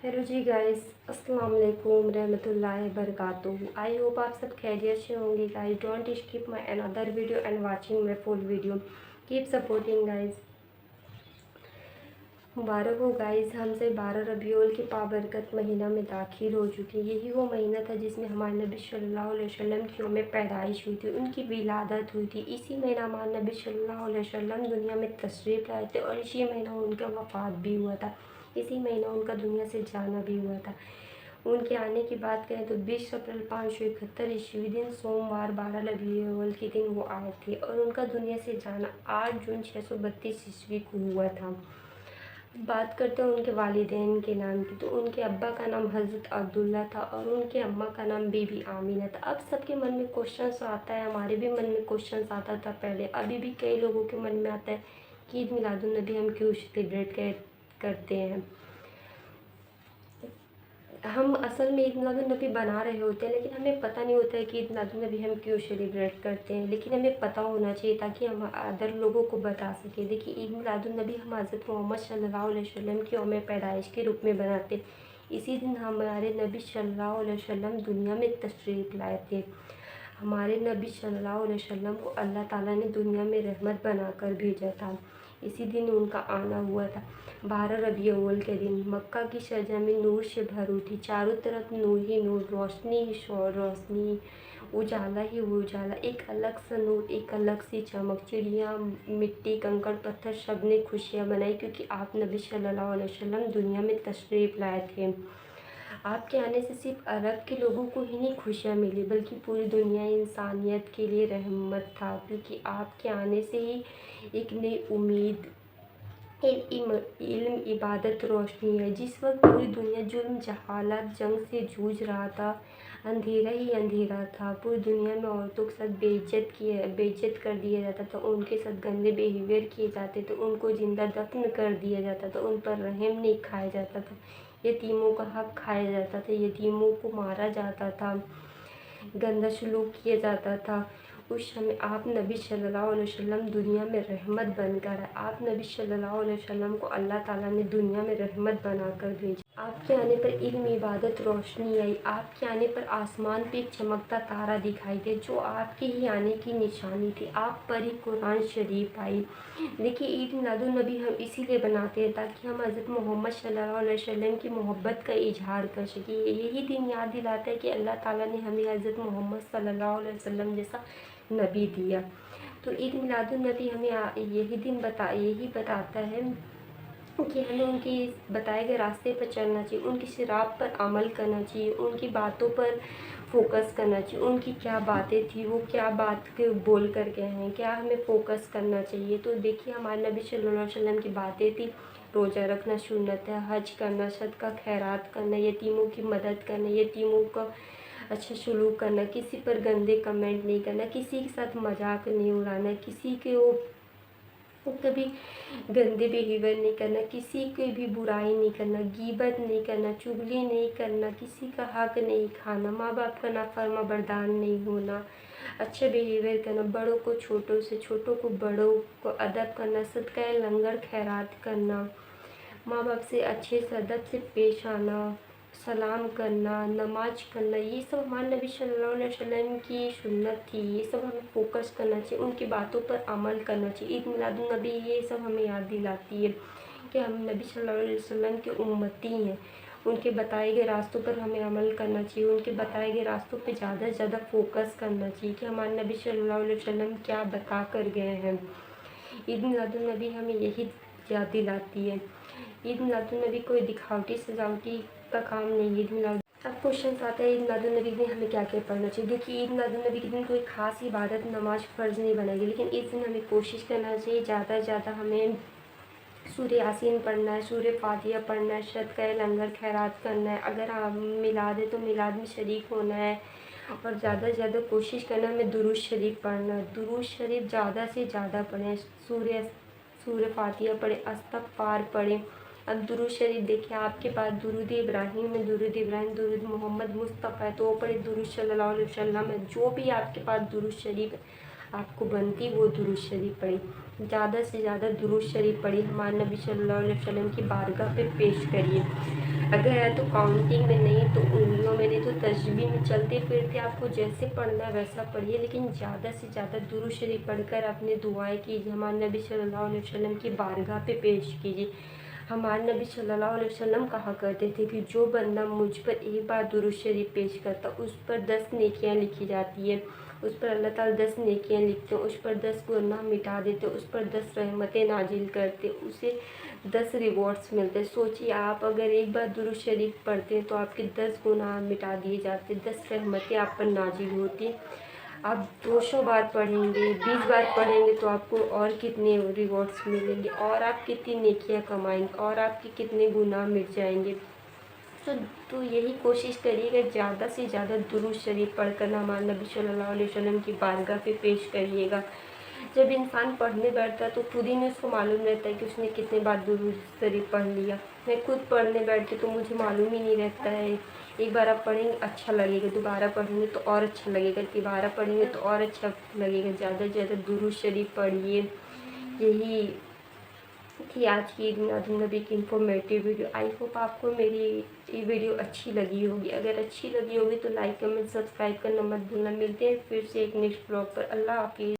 Hello जी guys, अस्सलाम वालेकुम रहमतुल्लाहि वबरकातुहू। आई होप आप सब खैरियत से होंगे guys. Don't skip my another video and watching my full video. Keep supporting guys. मुबारक हो गाइस, हमसे 12 रबीउल के बाबरकत महीना में दाखिल हो चुकी है। यही वो महीना था जिसमें हमारे नबी सल्लल्लाहु अलैहि वसल्लम की यौम पैदाइश हुई थी, उनकी विलादत हुई थी। इसी महीना हमारे नबी सल्लल्लाहु अलैहि वसल्लम दुनिया में तशरीफ़ लाए थे और इसी महीना उनका वफ़ात भी हुआ था। इसी महीना उनका दुनिया से जाना भी हुआ था। उनके आने की बात करें तो 20 अप्रैल 571 ईस्वी दिन सोमवार 12 रबीउल के दिन वो आए थे और उनका दुनिया से जाना 8 जून 632 ईस्वी को हुआ था। बात करते हैं उनके वालिदैन के नाम की, तो उनके अब्बा का नाम हज़रत अब्दुल्ला था और उनके अम्मा का नाम बीबी आमीना था। अब सबके मन में क्वेश्चंस आता है, हमारे भी मन में क्वेश्चंस आता था पहले, अभी भी कई लोगों के मन में आता है कि ईद मिलादुन नबी हम क्यों सेलिब्रेट करते हैं। हम असल में ईद मिलादुन नबी बना रहे होते हैं, लेकिन हमें पता नहीं होता है कि ईद मिलादुन नबी हम क्यों सेलिब्रेट करते हैं, लेकिन हमें पता होना चाहिए ताकि हम अदर लोगों को बता सकें। देखिए, ईद मिलादुन नबी हम हज़रत मोहम्मद सल्लल्लाहु अलैहि वसल्लम की यौम पैदाइश के रूप में बनाते हैं। इसी दिन हमारे नबी सल्लल्लाहु अलैहि वसल्लम दुनिया में तशरीफ़ लाए थे। हमारे नबी सल्लल्लाहु अलैहि वसल्लम को अल्लाह ताला ने दुनिया में रहमत बनाकर भेजा था। इसी दिन उनका आना हुआ था। 12 रबीउल के दिन मक्का की सरजमीं नूर से भर उठी। चारों तरफ नूर ही नूर, रोशनी ही रोशनी, उजाला ही उजाला, एक अलग सा नूर, एक अलग सी चमक। चिड़िया, मिट्टी, कंकड़ पत्थर सब ने खुशियाँ मनाई क्योंकि आप नबी सल्लल्लाहु अलैहि वसल्लम दुनिया में तशरीफ़ लाए थे। आपके आने से सिर्फ अरब के लोगों को ही नहीं खुशियाँ मिली, बल्कि पूरी दुनिया इंसानियत के लिए रहमत था, क्योंकि आपके आने से ही एक नई उम्मीद, इल्म, इबादत रोशनी है। जिस वक्त पूरी दुनिया जुल्म, जहालत, जंग से जूझ रहा था, अंधेरा ही अंधेरा था, पूरी दुनिया में औरतों के साथ बेइज्जत कर दिया जाता था, उनके साथ गंदे बिहेवियर किए जाते थे, उनको जिंदा दफन कर दिया जाता था, उन पर रहम नहीं खाया जाता था, यतीमों का हक खाया जाता था, यतीमों को मारा जाता था, गंदा सलूक किया जाता था। उस समय आप नबी सल्लल्लाहु अलैहि वसल्लम दुनिया में रहमत बनकर आए। आप नबी सल्लल्लाहु अलैहि वसल्लम को अल्लाह ताला ने दुनिया में रहमत बनाकर भेजा। आपके आने पर इल्म, इबादत, रोशनी आई। आपके आने पर आसमान पे एक चमकता तारा दिखाई दे, जो आपके ही आने की निशानी थी। आप पर ही कुरान शरीफ आई। देखिए, ईद मिलादुन नबी हम इसीलिए बनाते हैं ताकि हम हज़रत मोहम्मद सल्लल्लाहु अलैहि वसल्लम की मोहब्बत का इजहार कर सकें। यही दिन याद दिलाता है कि अल्लाह ताला ने हमें हज़रत मोहम्मद सल्लल्लाहु अलैहि वसल्लम जैसा नबी दिया। तो ईद मिलादुन नबी हमें यही बताता है कि हमें उनके बताए गए रास्ते पर चलना चाहिए, उनकी सिरात पर अमल करना चाहिए, उनकी बातों पर फोकस करना चाहिए। उनकी क्या बातें थी, वो क्या बात के बोल कर गए हैं, क्या हमें फोकस करना चाहिए। तो देखिए, हमारे नबी सल्लल्लाहु अलैहि वसल्लम की बातें थी, रोज़ा रखना सुन्नत है, हज करना, सदका खैरात करना, यतीमों की मदद करना, यतीमों का अच्छा सलूक करना, किसी पर गंदे कमेंट नहीं करना, किसी के साथ मजाक नहीं उड़ाना, किसी के वो कभी गंदे बिहेवियर नहीं करना, किसी की भी बुराई नहीं करना, गीबत नहीं करना, चुगली नहीं करना, किसी का हक नहीं खाना, माँ बाप का नाफरमाबरदार नहीं होना, अच्छा बिहेवियर करना, बड़ों को छोटों से, छोटों को बड़ों को अदब करना, सदका लंगर खैरात करना, माँ बाप से अच्छे से अदब से पेश आना, सलाम करना, नमाज करना, ये सब हमारे नबी सल्लल्लाहु अलैहि वसल्लम की सुन्नत थी। ये सब हमें फोकस करना चाहिए, उनकी बातों पर अमल करना चाहिए। ईद मिलादुन नबी ये सब हमें याद दिलाती है कि हम नबी सल्लल्लाहु अलैहि वसल्लम के उम्मती हैं। उनके बताए गए रास्तों पर हमें अमल करना चाहिए, उनके बताए गए रास्तों पर ज़्यादा से ज़्यादा फोकस करना चाहिए कि हमारे नबी सल्लल्लाहु अलैहि वसल्लम क्या बता कर गए हैं। ईद मिलादुन नबी हमें यही याद दिलाती है। ईद मिलादुन नबी कोई दिखावटी सजावटी का काम नहीं। ईद मिलाद अब क्वेश्चन आता है ईद मिलादुन नबी के दिन हमें क्या क्या पढ़ना चाहिए। देखिए, ईद मिलादुन नबी के दिन कोई खास इबादत, नमाज फ़र्ज़ नहीं बनाएगी, लेकिन इस दिन हमें कोशिश करना चाहिए ज़्यादा से ज़्यादा हमें सूरह यासीन पढ़ना है, सूरह फातिहा पढ़ना है, सदका लंगर खैरात करना है। अगर हम मिलाद है तो मिलाद में शरीक होना है और ज़्यादा से ज़्यादा कोशिश करना है हमें दुरूद शरीफ पढ़ना है। दुरूद शरीफ ज़्यादा से ज़्यादा पढ़ें, सूरह फातिहा पढ़ें, इस्तग़फ़ार पढ़ें। अब दुरूद शरीफ देखिए, आपके पास दुरूद इब्राहीम है, दुरूद मोहम्मद मुस्तफ़ा है तो वो पढ़े, दुरूद सल्लल्लाहु अलैहि वसल्लम है, जो भी आपके पास दुरूद शरीफ आपको बनती वो दुरूद शरीफ पढ़े। ज़्यादा سے زیادہ درود شریف پڑھیے، ہمارے نبی صلی اللہ علیہ وسلم کی بارگاہ پہ پیش کریے۔ اگر ہے تو کاؤنٹنگ میں نہیں تو انگلیوں میں، نہیں تو تسبیح میں چلتے پھرتے آپ کو جیسے پڑھنا ہے ویسا پڑھیے، لیکن زیادہ سے زیادہ درود شریف پڑھ کر اپنے دعائیں کیجیے، ہمارے نبی صلی اللہ علیہ وسلم کی بارگاہ پہ پیش کیجیے۔ ہمارے نبی صلی اللہ علیہ وسلم کہا کرتے تھے کہ جو بندہ مجھ پر ایک بار درود شریف پیش کرتا اس پر 10 نیکیاں لکھی جاتی ہے، اس پر اللہ تعالیٰ 10 نیکیاں لکھتے ہیں، اس پر 10 گناہ مٹا دیتے، اس پر 10 رحمتیں نازل کرتے، اسے 10 ریوارڈس ملتے ہیں۔ سوچیے آپ اگر ایک بار درود شریف پڑھتے ہیں تو آپ کے 10 گناہ مٹا دیے جاتے، 10 رحمتیں آپ پر نازل ہوتی ہیں۔ آپ 200 بار پڑھیں گے، 20 بار پڑھیں گے تو آپ کو اور کتنے ریوارڈس ملیں گے، اور آپ کتنی نیکیاں کمائیں گے، اور آپ کے کتنے گناہ مٹ جائیں گے۔ تو یہی کوشش کریے گا زیادہ سے زیادہ درود شریف پڑھ کر ہمارے نبی صلی اللہ علیہ وسلم کی بارگاہ پہ پیش کریے گا۔ جب انسان پڑھنے بیٹھتا ہے تو خود ہی نہیں اس کو معلوم رہتا ہے کہ اس نے کتنے بار درود شریف پڑھ لیا۔ میں خود پڑھنے بیٹھتی تو مجھے معلوم ہی نہیں رہتا ہے۔ ایک بار آپ پڑھیں گے اچھا لگے گا، دوبارہ پڑھیں گے تو اور اچھا لگے گا، تیبارہ پڑھیں گے تو اور اچھا لگے گا۔ زیادہ سے زیادہ درود شریف پڑھیے۔ یہی تھی آج کی میلاد النبی کی انفارمیٹیو ویڈیو۔ آئی ہوپ آپ کو میری یہ ویڈیو اچھی لگی ہوگی۔ اگر اچھی لگی ہوگی تو لائک کمنٹ سبسکرائب کرنا مت بھولنا۔ ملتے ہیں پھر سے ایک نیکسٹ بلاگ پر۔ اللہ حافظ۔